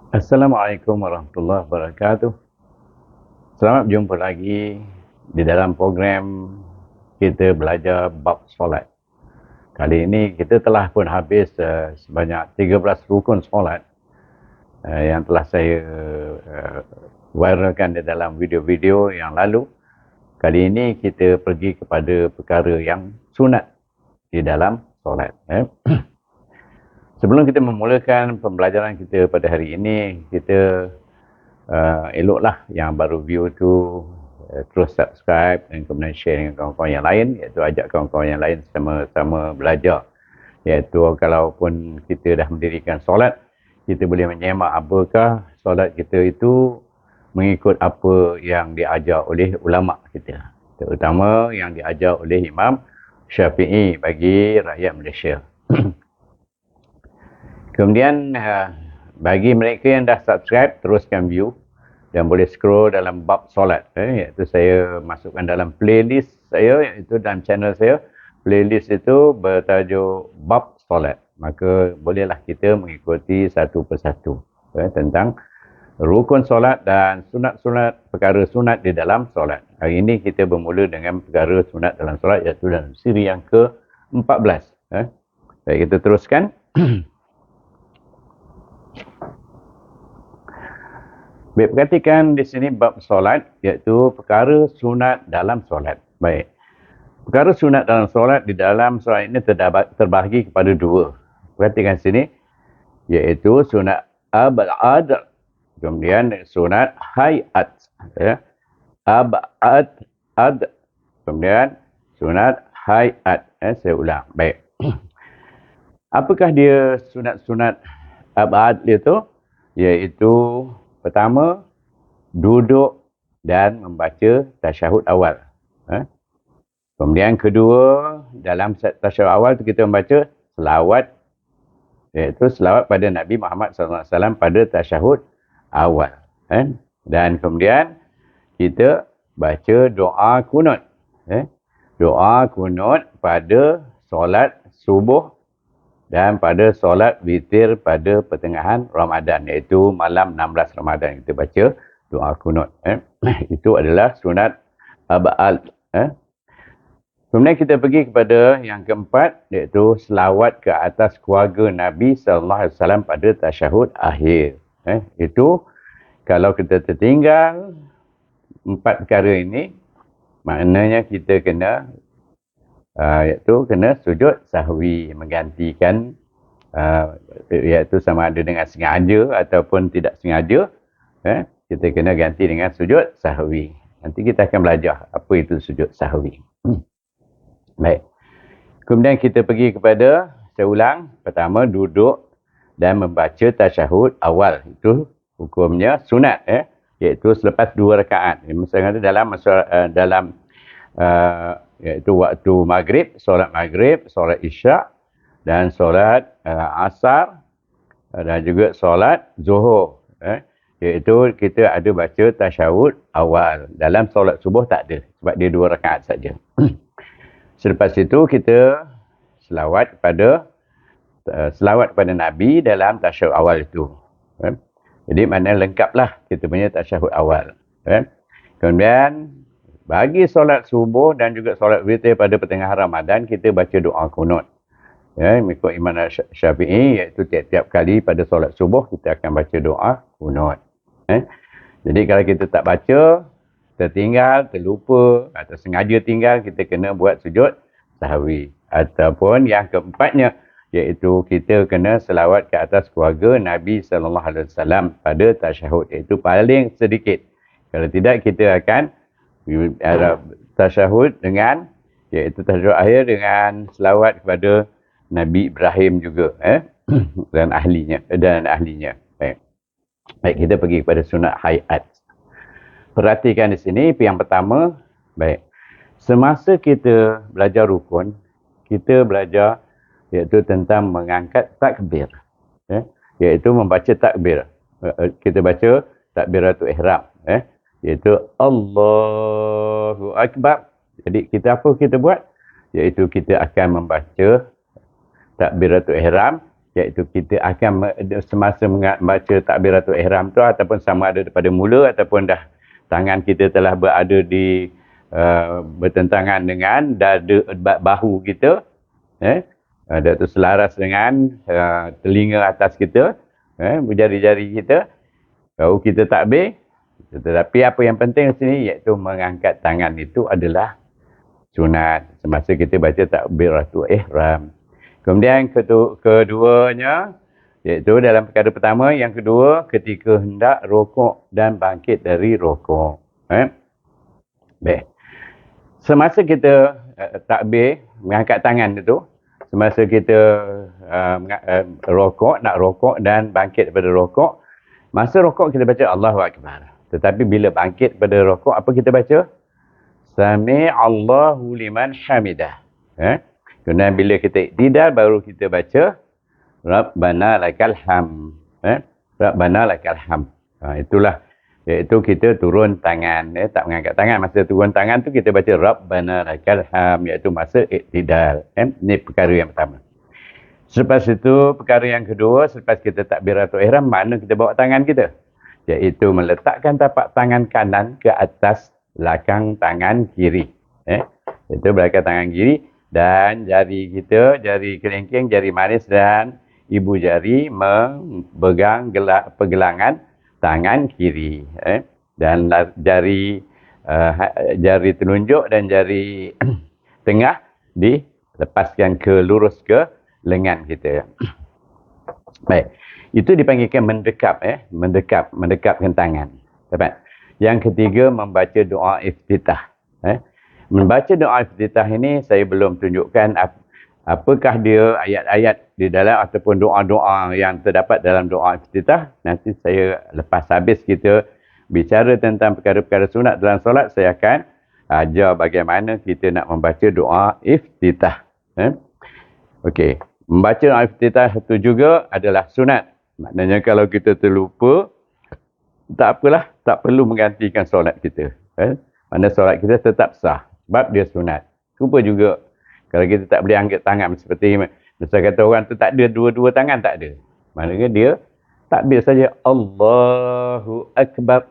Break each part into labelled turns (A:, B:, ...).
A: Assalamualaikum warahmatullahi wabarakatuh. Selamat berjumpa lagi di dalam program kita belajar bab solat. Kali ini kita telah pun habis sebanyak 13 rukun solat yang telah saya viralkan di dalam video-video yang lalu. Kali ini kita pergi kepada perkara yang sunat di dalam solat. Sebelum kita memulakan pembelajaran kita pada hari ini, kita eloklah yang baru view tu terus subscribe dan kemudian share dengan kawan-kawan yang lain, iaitu ajak kawan-kawan yang lain sama-sama belajar. Iaitu kalaupun kita dah mendirikan solat, kita boleh menyemak apakah solat kita itu mengikut apa yang diajar oleh ulama kita, terutama yang diajar oleh Imam Syafi'i bagi rakyat Malaysia. Kemudian bagi mereka yang dah subscribe, teruskan view dan boleh scroll dalam bab solat. Iaitu saya masukkan dalam playlist saya, iaitu dalam channel saya. Playlist itu bertajuk bab solat. Maka bolehlah kita mengikuti satu persatu tentang rukun solat dan sunat-sunat, perkara sunat di dalam solat. Hari ini kita bermula dengan perkara sunat dalam solat, iaitu dalam siri yang ke-14. Baik, kita teruskan. Baik, perhatikan di sini bab solat, iaitu perkara sunat dalam solat. Baik. Perkara sunat dalam solat di dalam solat ini terbahagi kepada dua. Perhatikan sini, iaitu sunat ab'ad, kemudian sunat hayat. Ab'ad, kemudian sunat hayat. Saya ulang. Baik. Apakah dia sunat-sunat ab'ad itu? Iaitu pertama, duduk dan membaca tasyahud awal. Kemudian kedua, dalam tasyahud awal itu kita membaca selawat, iaitu selawat pada Nabi Muhammad SAW pada tasyahud awal. Dan kemudian kita baca doa kunut. Doa kunut pada solat subuh dan pada solat witir pada pertengahan Ramadan, iaitu malam 16 Ramadan kita baca doa kunut. Itu adalah sunat ab'ad. Kemudian kita pergi kepada yang keempat, iaitu selawat ke atas keluarga Nabi SAW pada tasyahud akhir. Itu kalau kita tertinggal empat perkara ini, maknanya kita kena iaitu kena sujud sahwi, menggantikan iaitu sama ada dengan sengaja ataupun tidak sengaja, kita kena ganti dengan sujud sahwi. Nanti kita akan belajar apa itu sujud sahwi. Baik. Kemudian kita pergi kepada, saya ulang, pertama duduk dan membaca tasyahud awal. Itu hukumnya sunat, iaitu selepas 2 rakaat. Misalnya dalam iaitu waktu maghrib, solat isyak dan solat asar dan juga solat zuhur. Iaitu kita ada baca tasyahud awal. Dalam solat subuh tak ada, sebab dia 2 rakaat saja. Selepas itu kita selawat kepada Nabi dalam tasyahud awal itu. Jadi maknanya lengkaplah kita punya tasyahud awal. Kemudian bagi solat subuh dan juga solat witir pada pertengahan Ramadan, kita baca doa kunut. Mengikut Imam Syafi'i, iaitu tiap-tiap kali pada solat subuh, kita akan baca doa kunut. Jadi kalau kita tak baca, tertinggal, terlupa, atau sengaja tinggal, kita kena buat sujud sahwi. Ataupun yang keempatnya, iaitu kita kena selawat ke atas keluarga Nabi SAW pada tasyahud, iaitu paling sedikit. Kalau tidak, kita akan tasyahud dengan, iaitu tasyahud akhir dengan selawat kepada Nabi Ibrahim juga, dan ahlinya. Baik, kita pergi kepada sunat hayat. Perhatikan di sini, yang pertama, baik. Semasa kita belajar rukun, kita belajar iaitu tentang mengangkat takbir. Iaitu membaca takbir. Kita baca takbiratul ihram. Iaitu Allahu Akbar. Jadi apa kita buat? Iaitu kita akan membaca takbiratul ihram, iaitu kita akan semasa membaca takbiratul ihram tu ataupun sama ada daripada mula ataupun dah tangan kita telah berada di bertentangan dengan dada bahu kita, dada tu selaras dengan telinga atas kita, jari-jari kita, baru kita takbir. Tetapi apa yang penting di sini iaitu mengangkat tangan itu adalah sunat semasa kita baca takbiratul ihram. Kemudian keduanya iaitu dalam perkara pertama, yang kedua ketika hendak rokok dan bangkit dari rokok. Baik. Semasa kita takbir, mengangkat tangan itu, semasa kita nak rokok dan bangkit daripada rokok, masa rokok kita baca Allahu Akbar. Tetapi bila bangkit daripada rokok, apa kita baca? Sami'allahu liman hamidah. Kemudian bila kita iktidal, baru kita baca Rabbana lakal ham. Rabbana lakal ham. Itulah, iaitu kita turun tangan, tak mengangkat tangan. Masa turun tangan tu kita baca Rabbana lakal ham, iaitu masa iktidal. Ini perkara yang pertama. Selepas itu, perkara yang kedua, selepas kita takbiratul ihram, mana kita bawa tangan kita? Iaitu meletakkan tapak tangan kanan ke atas belakang tangan kiri. Itu belakang tangan kiri, dan jari kita, jari kelingking, jari manis dan ibu jari memegang pergelangan tangan kiri. Dan jari telunjuk dan jari tengah dilepaskan lurus ke lengan kita. Baik. Itu dipanggilkan mendekap, mendekapkan tangan. Dapat? Yang ketiga, membaca doa iftitah. Membaca doa iftitah ini saya belum tunjukkan apakah dia ayat-ayat di dalam ataupun doa-doa yang terdapat dalam doa iftitah. Nanti saya lepas habis kita bicara tentang perkara-perkara sunat dalam solat, saya akan ajar bagaimana kita nak membaca doa iftitah. Okey, membaca doa iftitah itu juga adalah sunat. Maknanya kalau kita terlupa, tak apalah, tak perlu menggantikan solat kita. Mana solat kita tetap sah. Sebab dia sunat. Cuba juga, kalau kita tak boleh angkat tangan seperti misal kata orang tu tak ada dua-dua tangan, tak ada. Maknanya dia takbir saja Allahu Akbar.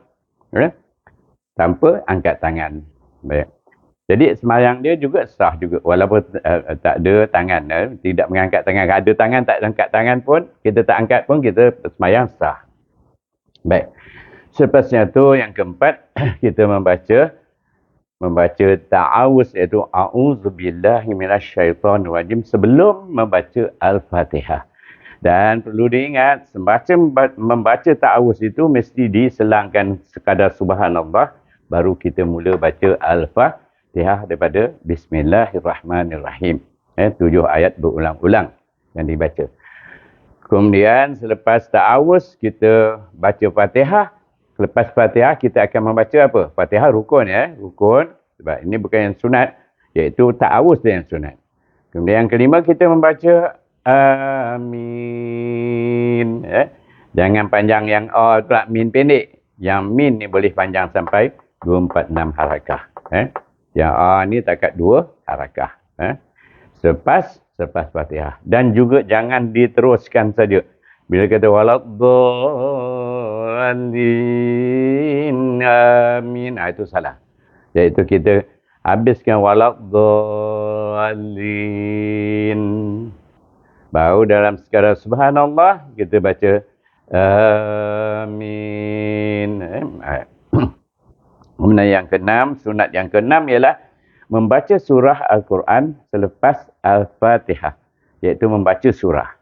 A: Tanpa angkat tangan. Baik. Jadi sembahyang dia juga sah juga. Walaupun tak ada tangan. Tidak mengangkat tangan. Ada tangan, tak angkat tangan pun, kita tak angkat pun, kita sembahyang sah. Baik. Selepasnya tu yang keempat, kita membaca ta'awuz, iaitu a'udzubillahi minasyaitonirrajim sebelum membaca Al-Fatihah. Dan perlu diingat, membaca ta'awuz itu mesti diselangkan sekadar subhanallah, baru kita mula baca Al-Fatihah daripada Bismillahirrahmanirrahim. 7 ayat berulang-ulang yang dibaca. Kemudian selepas ta'awuz kita baca Fatihah. Selepas Fatihah kita akan membaca apa? Fatihah rukun, rukun. Sebab ini bukan yang sunat, iaitu ta'awuz yang sunat. Kemudian yang kelima kita membaca amin. Jangan panjang yang pula min pendek. Yang min ni boleh panjang sampai 246 harakah. Yang ni takat 2 harakah. Selepas Fatihah. Dan juga jangan diteruskan saja. Bila kata waladhdallin amin, itu salah. Iaitu kita habiskan waladhdallin. Baru dalam sekadar subhanallah kita baca amin. Kemudian yang keenam, sunat yang keenam ialah membaca surah Al-Quran selepas Al-Fatihah. Iaitu membaca surah.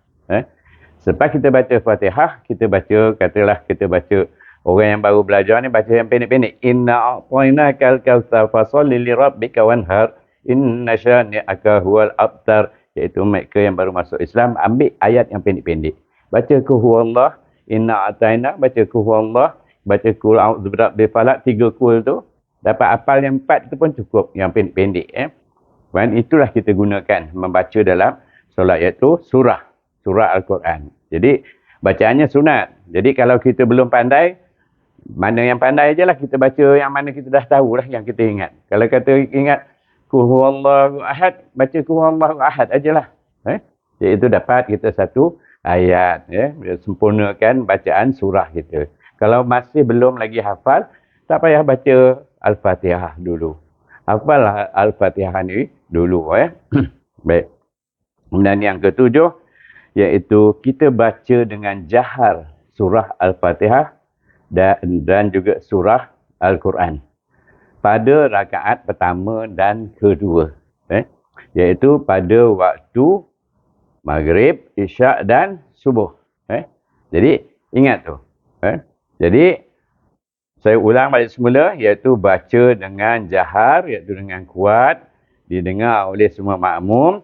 A: Selepas kita baca Fatihah, kita baca, katalah kita baca, orang yang baru belajar ni baca yang pendek-pendek. Inna a'tainakal kautsar fasholli li rabbika wanhar inna syani'aka huwal abtar. Iaitu mereka yang baru masuk Islam, ambil ayat yang pendek-pendek. Baca kuhuwallah, inna a'taina, baca kuhuwallah, baca kul a'udzu birabbil falaq, 3 kul tu. Dapat hafal yang 4 tu pun cukup, yang pendek-pendek. Dan itulah kita gunakan membaca dalam solat, iaitu surah Al-Quran. Jadi bacaannya sunat. Jadi kalau kita belum pandai, mana yang pandai je lah kita baca, yang mana kita dah tahu lah, yang kita ingat. Kalau kata ingat Qul huwallahu ahad, baca Qul huwallahu ahad ajalah. Jadi itu dapat kita satu ayat, ya, sempurnakan bacaan surah kita. Kalau masih belum lagi hafal, tak payah baca Al-Fatihah dulu. Hafal Al-Fatihah ni dulu, ya. Baik. Kemudian yang ketujuh, iaitu kita baca dengan jahar surah Al-Fatihah dan juga surah Al-Quran pada rakaat pertama dan kedua, iaitu pada waktu maghrib, isyak dan subuh. Jadi ingat tu. Jadi saya ulang balik semula, iaitu baca dengan jahar, iaitu dengan kuat, didengar oleh semua makmum,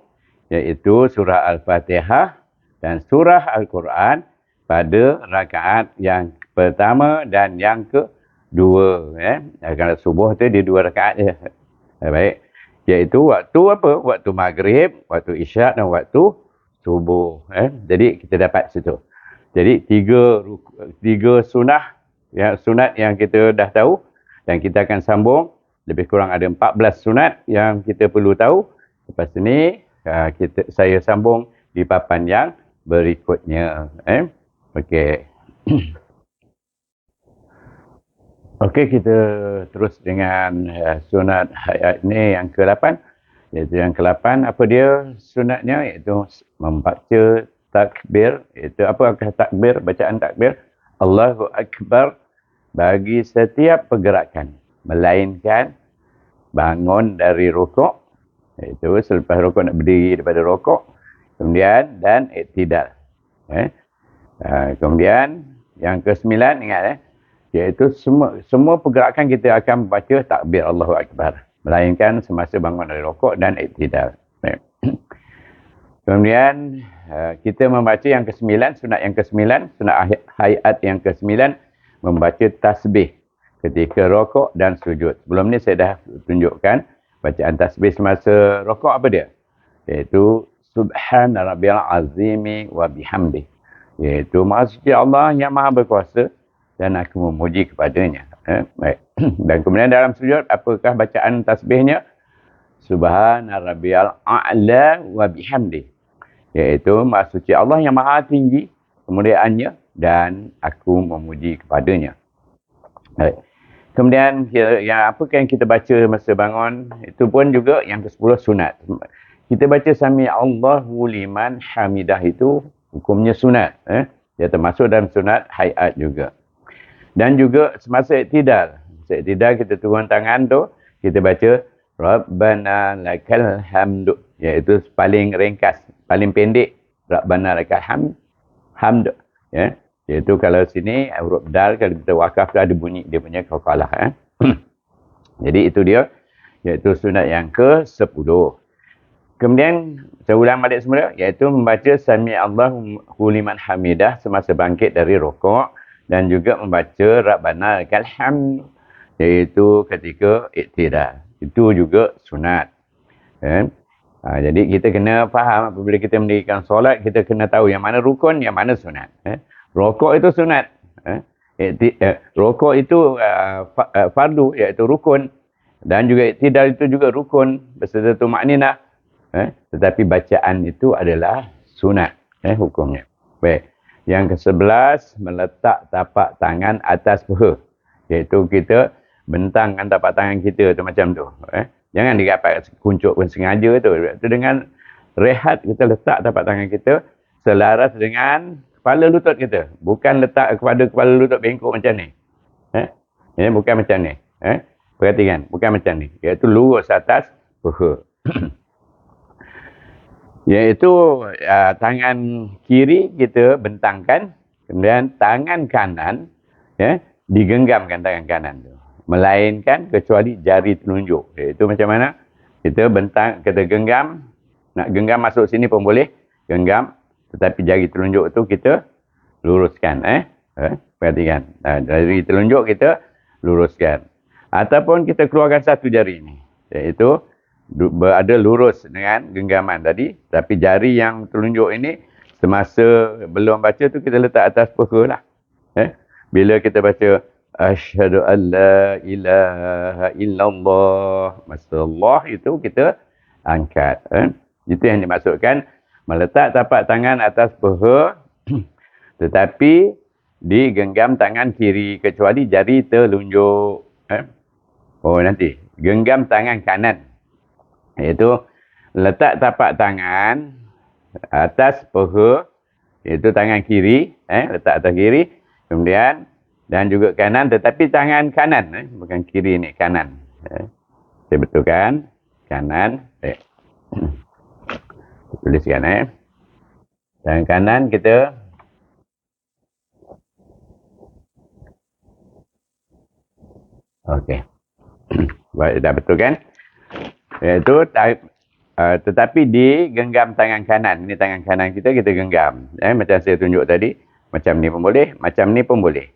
A: iaitu surah Al-Fatihah dan surah Al-Quran pada rakaat yang pertama dan yang kedua. Kalau subuh tu dia 2 rakaat je. Baik. Iaitu waktu apa? Waktu maghrib, waktu isyak dan waktu subuh. Jadi kita dapat situ. Jadi tiga sunat yang kita dah tahu, dan kita akan sambung. Lebih kurang ada 14 sunat yang kita perlu tahu. Lepas ini saya sambung di papan yang berikutnya. Okey. Okey, kita terus dengan sunat ayat ini yang ke-8. Iaitu yang ke-8, apa dia sunatnya? Iaitu membaca takbir. Itu apakah takbir? Bacaan takbir. Allahu Akbar bagi setiap pergerakan. Melainkan bangun dari rukuk. Iaitu selepas rukuk nak berdiri daripada rukuk. Kemudian dan iktidal. Kemudian yang ke-9, ingat iaitu semua pergerakan kita akan membaca takbir Allahu Akbar. Melainkan semasa bangun dari rukuk dan iktidal. Kemudian kita membaca yang ke-9, sunat yang ke-9, sunat hayat yang ke-9, membaca tasbih ketika rukuk dan sujud. Sebelum ni saya dah tunjukkan bacaan tasbih semasa rukuk apa dia? Iaitu Subhana rabbiyal azimi wa bihamdi. Iaitu Maha Suci Allah yang Maha Berkuasa dan aku memuji kepadanya. Baik. Dan kemudian dalam sujud, apakah bacaan tasbihnya? Subhana rabbiyal a'la wa bihamdi. Iaitu Maha Suci Allah yang Maha Tinggi kemuliaannya dan aku memuji kepadanya. Baik. Kemudian apakah yang kita baca masa bangun? Itu pun juga yang ke-10 sunat. Kita baca Sami Allahu liman hamidah, itu hukumnya sunat. Dia termasuk dalam sunat hayat juga. Dan juga semasa iktidal. Semasa iktidal kita turun tangan tu, kita baca Rabbana lakal hamdu. Iaitu paling ringkas, paling pendek. Rabbana lakal hamdu. Iaitu kalau sini huruf dal, kalau kita wakaf tu ada bunyi dia punya qalqalah. Jadi itu dia, iaitu sunat yang ke-10. Kemudian saya ulang balik semula, iaitu membaca Sami Allahu liman hamidah semasa bangkit dari rukuk, dan juga membaca Rabbana lakal hamd, iaitu ketika iktidal. Itu juga sunat. Jadi kita kena faham apabila kita mendirikan solat, kita kena tahu yang mana rukun, yang mana sunat. Rukuk itu sunat. Rukuk itu fardu, iaitu rukun. Dan juga iktidal itu juga rukun beserta tumakninah. Tetapi bacaan itu adalah sunat hukumnya. Baik. Yang ke-11, meletak tapak tangan atas peha. Iaitu kita bentangkan tapak tangan kita tu macam tu. Jangan digapai kuncup pun sengaja tu. Itu dengan rehat kita letak tapak tangan kita selaras dengan kepala lutut kita. Bukan letak kepada kepala lutut bengkok macam ni. Bukan macam ni. Perhatikan, bukan macam ni. Iaitu lurus atas peha. Iaitu tangan kiri kita bentangkan, kemudian tangan kanan digenggamkan tangan kanan tu. Melainkan kecuali jari telunjuk. Iaitu macam mana? Kita bentang, kita genggam, nak genggam masuk sini pun boleh, genggam, tetapi jari telunjuk tu kita luruskan. Perhatikan. Jari telunjuk kita luruskan. Ataupun kita keluarkan satu jari ni. Iaitu berada lurus dengan genggaman tadi, tapi jari yang telunjuk ini semasa belum baca tu kita letak atas peha lah. Bila kita baca asyhadu an la ilaha illallah, masa Allah itu kita angkat. Itu yang dimaksudkan meletak tapak tangan atas peha Tetapi digenggam tangan kiri kecuali jari telunjuk. Oh nanti. Genggam tangan kanan. Iaitu letak tapak tangan atas paha. Iaitu tangan kiri. Letak atas kiri. Kemudian dan juga kanan. Tetapi tangan kanan. Bukan kiri ni. Kanan. Saya betulkan. Kanan. Tuliskan. Tangan kanan kita. Okey. Dah betul kan? Iaitu tetapi digenggam tangan kanan. Ini tangan kanan kita genggam. Macam saya tunjuk tadi. Macam ni pun boleh. Macam ni pun boleh.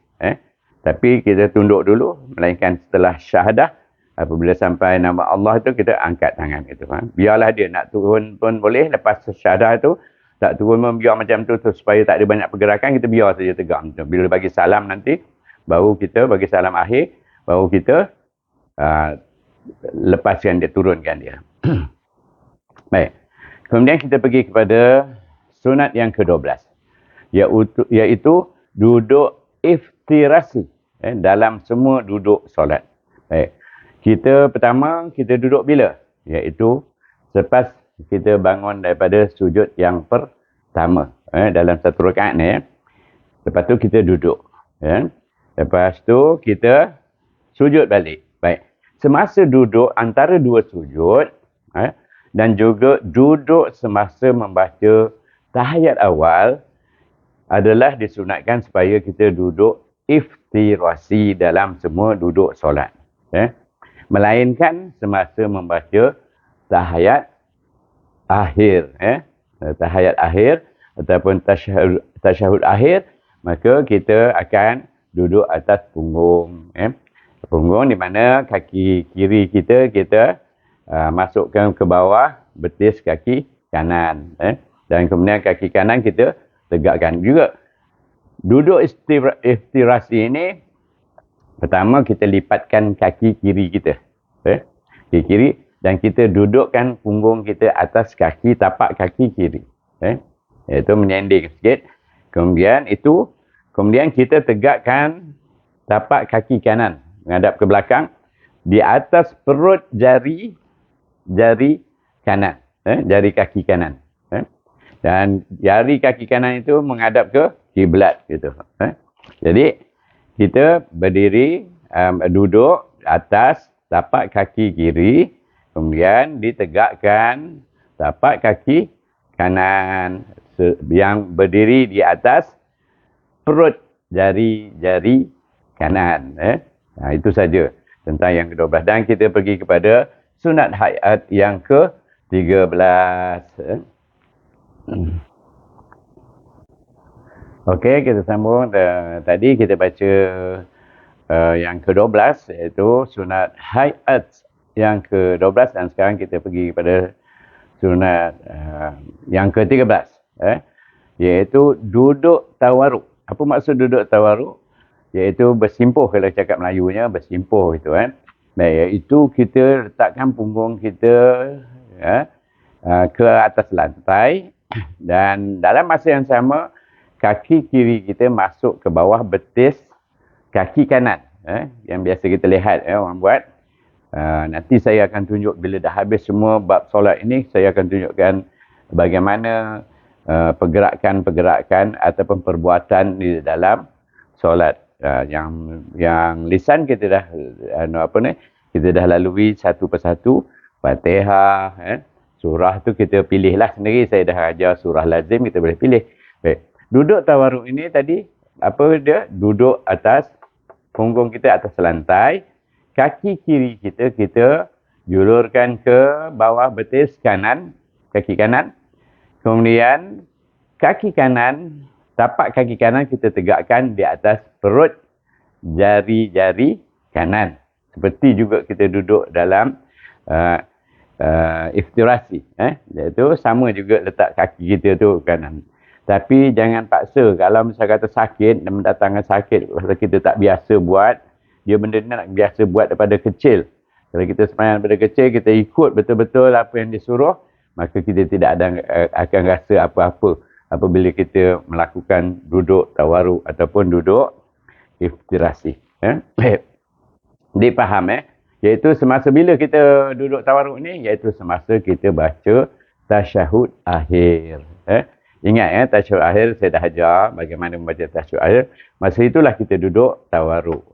A: Tapi kita tunduk dulu. Melainkan setelah syahadah. Apabila sampai nama Allah tu kita angkat tangan itu. Biarlah dia nak turun pun boleh. Lepas syahadah tu. Tak turun pun biar macam tu. Supaya tak ada banyak pergerakan. Kita biar saja tegak. Bila bagi salam nanti. Baru kita bagi salam akhir. Baru kita lepaskan dia, turunkan dia. Baik. Kemudian kita pergi kepada sunat yang ke-12. Iaitu duduk iftirasi. Dalam semua duduk solat. Baik. Pertama, kita duduk bila? Iaitu selepas kita bangun daripada sujud yang pertama. Dalam satu rakaat ni. Lepas tu kita duduk. Lepas tu kita sujud balik. Baik. Semasa duduk antara dua sujud. Dan juga duduk semasa membaca tahiyat awal. Adalah disunatkan supaya kita duduk iftirasi dalam semua duduk solat. Melainkan semasa membaca tahiyat akhir. Tahiyat akhir ataupun tasyahud akhir. Maka kita akan duduk atas punggung. Punggung di mana kaki kiri kita masukkan ke bawah betis kaki kanan. Dan kemudian kaki kanan kita tegakkan juga. Duduk iftirasi ini, pertama kita lipatkan kaki kiri kita. Kaki kiri. Dan kita dudukkan punggung kita atas kaki, tapak kaki kiri. Iaitu menyanding sikit. Kemudian kita tegakkan tapak kaki kanan. Menghadap ke belakang. Di atas perut jari kanan. Jari kaki kanan. Dan jari kaki kanan itu menghadap ke kiblat. Gitu. Jadi, kita berdiri, duduk atas tapak kaki kiri. Kemudian ditegakkan tapak kaki kanan. Yang berdiri di atas perut jari kanan. Itu saja tentang yang ke-12. Dan kita pergi kepada sunat hayat yang ke-13. Okey, kita sambung. Tadi kita baca yang ke-12 iaitu sunat hayat yang ke-12 dan sekarang kita pergi kepada sunat yang ke-13 iaitu duduk tawaruk. Apa maksud duduk tawaruk? Iaitu bersimpuh, kalau cakap Melayunya bersimpuh itu iaitu kita letakkan punggung kita ke atas lantai dan dalam masa yang sama kaki kiri kita masuk ke bawah betis kaki kanan. Yang biasa kita lihat orang buat. Nanti saya akan tunjuk bila dah habis semua bab solat ini, saya akan tunjukkan bagaimana pergerakan-pergerakan ataupun perbuatan di dalam solat. Yang lisan kita dah kita dah lalui satu persatu. Fatihah, surah tu kita pilihlah sendiri. Saya dah ajar surah lazim, kita boleh pilih. Baik. Duduk tawaruk ini tadi apa dia? Duduk atas punggung kita atas lantai. Kaki kiri kita julurkan ke bawah betis kanan, kaki kanan. Kemudian kaki kanan, tapak kaki kanan kita tegakkan di atas perut jari-jari kanan. Seperti juga kita duduk dalam iftirasi. Iaitu sama juga letak kaki kita tu kanan. Tapi jangan paksa. Kalau misalnya kata sakit, dan mendatangkan sakit, kalau kita tak biasa buat, dia benda ni nak biasa buat daripada kecil. Kalau kita sembahyang daripada kecil, kita ikut betul-betul apa yang disuruh, maka kita tidak akan rasa apa-apa. apabila kita melakukan duduk tawaruk ataupun duduk iftirasi. Dipaham iaitu semasa bila kita duduk tawaruk ni, iaitu semasa kita baca tasyahud akhir. Ingat tasyahud akhir saya dah ajar bagaimana membaca tasyahud akhir. Masa itulah kita duduk tawaruk.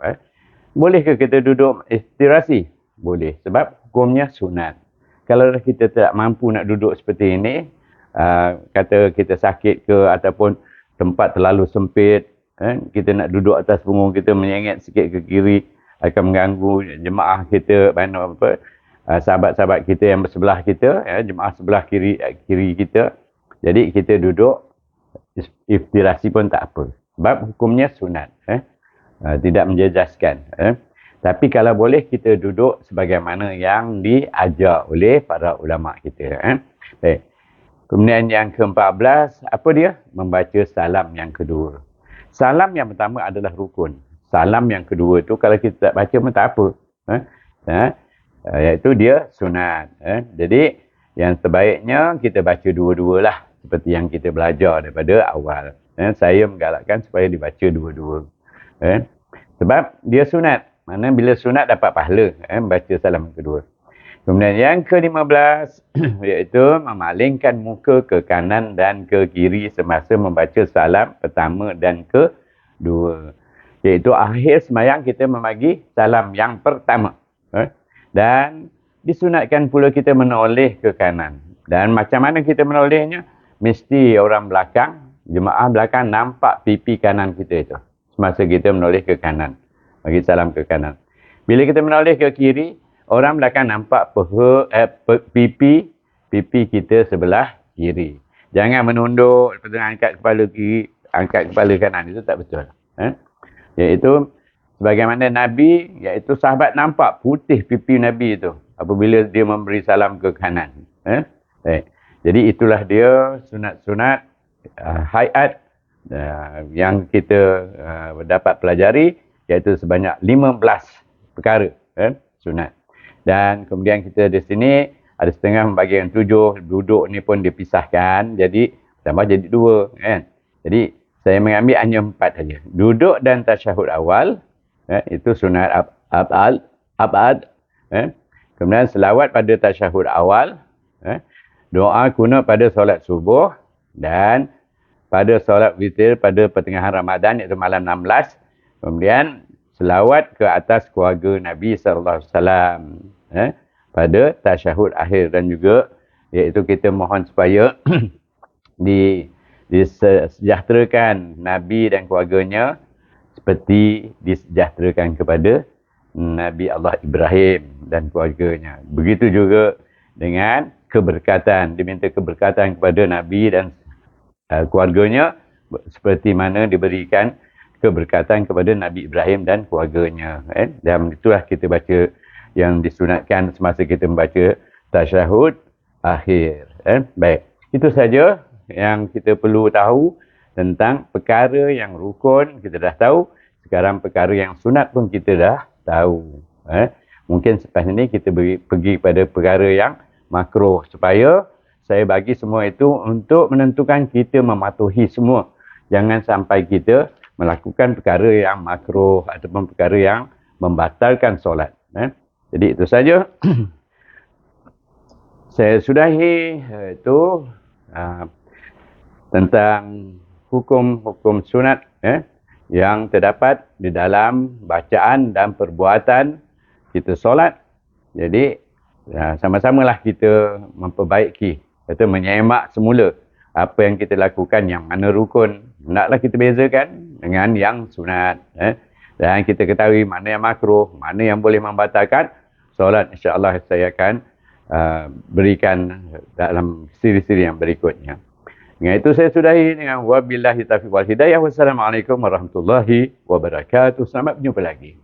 A: Boleh ke kita duduk iftirasi? Boleh, sebab hukumnya sunat. Kalau kita tak mampu nak duduk seperti ini, kata kita sakit ke ataupun tempat terlalu sempit, kita nak duduk atas punggung kita menyengit sikit ke kiri, akan mengganggu jemaah kita, sahabat-sahabat kita yang bersebelah kita, jemaah sebelah kiri kita. Jadi kita duduk iftirasi pun tak apa, sebab hukumnya sunat, tidak menjejaskan. Tapi kalau boleh kita duduk sebagaimana yang diajar oleh para ulama kita. Baik. Kemudian yang ke-14, apa dia? Membaca salam yang kedua. Salam yang pertama adalah rukun. Salam yang kedua tu kalau kita tak baca pun tak apa. Iaitu dia sunat. Jadi yang sebaiknya kita baca dua-dua lah. Seperti yang kita belajar daripada awal. Saya menggalakkan supaya dibaca dua-dua. Sebab dia sunat. Mana bila sunat dapat pahala. Baca salam yang kedua. Kemudian yang ke-15 iaitu memalingkan muka ke kanan dan ke kiri semasa membaca salam pertama dan kedua. Iaitu akhir sembahyang kita membagi salam yang pertama. Dan disunatkan pula kita menoleh ke kanan. Dan macam mana kita menolehnya? Mesti orang belakang, jemaah belakang nampak pipi kanan kita itu. Semasa kita menoleh ke kanan. Bagi salam ke kanan. Bila kita menoleh ke kiri, orang belakang nampak pipi kita sebelah kiri. Jangan menunduk, lepas tu angkat kepala kiri, angkat kepala kanan. Itu tak betul. Iaitu sebagaimana Nabi, iaitu sahabat nampak putih pipi Nabi itu apabila dia memberi salam ke kanan. Jadi itulah dia sunat-sunat hayat yang kita dapat pelajari, iaitu sebanyak 15 perkara sunat. Dan kemudian kita di sini ada setengah membagi yang 7, duduk ni pun dipisahkan, jadi tambah jadi 2 kan. Jadi saya mengambil hanya 4 saja. Duduk dan tasyahud awal, itu sunat abad. Kemudian selawat pada tasyahud awal, doa kunut pada solat subuh, dan pada solat witir pada pertengahan Ramadan iaitu malam 16. Kemudian selawat ke atas keluarga Nabi SAW pada tasyahud akhir, dan juga iaitu kita mohon supaya disejahterakan Nabi dan keluarganya seperti disejahterakan kepada Nabi Allah Ibrahim dan keluarganya. Begitu juga dengan keberkatan, diminta keberkatan kepada Nabi dan keluarganya seperti mana diberikan keberkatan kepada Nabi Ibrahim dan keluarganya. Dan itulah kita baca yang disunatkan semasa kita membaca tasyahud akhir. Baik, itu saja yang kita perlu tahu tentang perkara yang rukun kita dah tahu. Sekarang perkara yang sunat pun kita dah tahu. Mungkin selepas ini kita pergi pada perkara yang makruh, supaya saya bagi semua itu untuk menentukan kita mematuhi semua. Jangan sampai kita melakukan perkara yang makruh ataupun perkara yang membatalkan solat. Jadi itu saja. Saya sudahi itu tentang hukum-hukum sunat yang terdapat di dalam bacaan dan perbuatan kita solat. Jadi sama-samalah kita memperbaiki atau menyemak semula apa yang kita lakukan, yang mana rukun. Hendaklah kita bezakan dengan yang sunat. Dan kita ketahui mana yang makruh, mana yang boleh membatalkan solat. InsyaAllah saya akan berikan dalam siri-siri yang berikutnya. Dengan itu saya sudahi dengan wabillahi taufiq wal hidayah. Wassalamualaikum warahmatullahi wabarakatuh. Selamat berjumpa lagi.